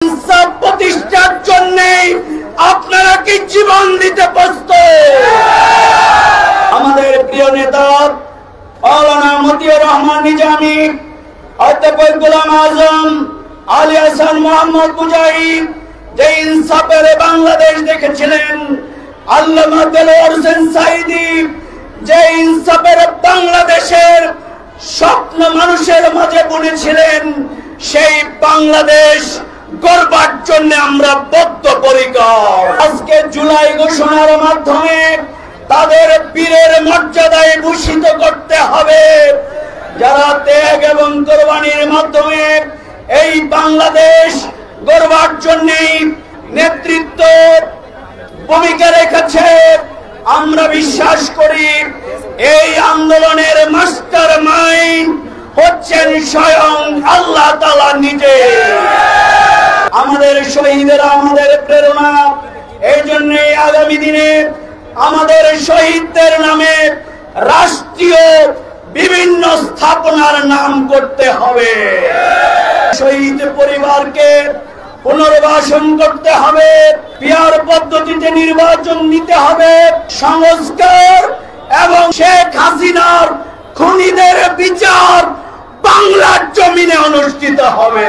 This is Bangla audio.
ইনসাফ প্রতিষ্ঠার জন্য আপনারা কি জীবন দিতে প্রস্তুত? আমাদের প্রিয় নেতা মাওলানা মতিউর রহমান নিজামী, অধ্যাপক গোলাম আজম, আলী হাসান মোহাম্মদ মুজাহিদ যে ইনসাফের বাংলাদেশ দেখেছিলেন, আল্লামা দেলোয়ার হোসেন সাঈদী যে ইনসাফের বাংলাদেশের স্বপ্ন মানুষের মাঝে বুনেছিলেন, সেই বাংলাদেশ গড়বার জন্য আমরা বদ্ধপরিকর। আজকে জুলাই ঘোষণার মাধ্যমে তাদের বীরের মর্যাদায় ভূষিত করতে হবে, যারা ত্যাগ এবং কোরবানির মাধ্যমে এই বাংলাদেশ গড়বার জন্য নেতৃত্ব ভূমিকা রেখেছে। আমরা বিশ্বাস করি এই আন্দোলনের মাস্টার মাইন্ড হচ্ছেন স্বয়ং আল্লাহ তাআলা নিজে। আমাদের শহীদেরা আমাদের প্রেরণা, এই জন্য আগামী দিনে আমাদের শহীদদের নামে রাষ্ট্রীয় বিভিন্ন স্থাপনার নাম করতে হবে। শহীদ পরিবারকে পুনর্বাসন করতে হবে, পিয়ার পদ্ধতিতে নির্বাচন নিতে হবে, সংস্কার এবং শেখ হাসিনার খুনিদের বিচার বাংলার জমিনে অনুষ্ঠিত হবে।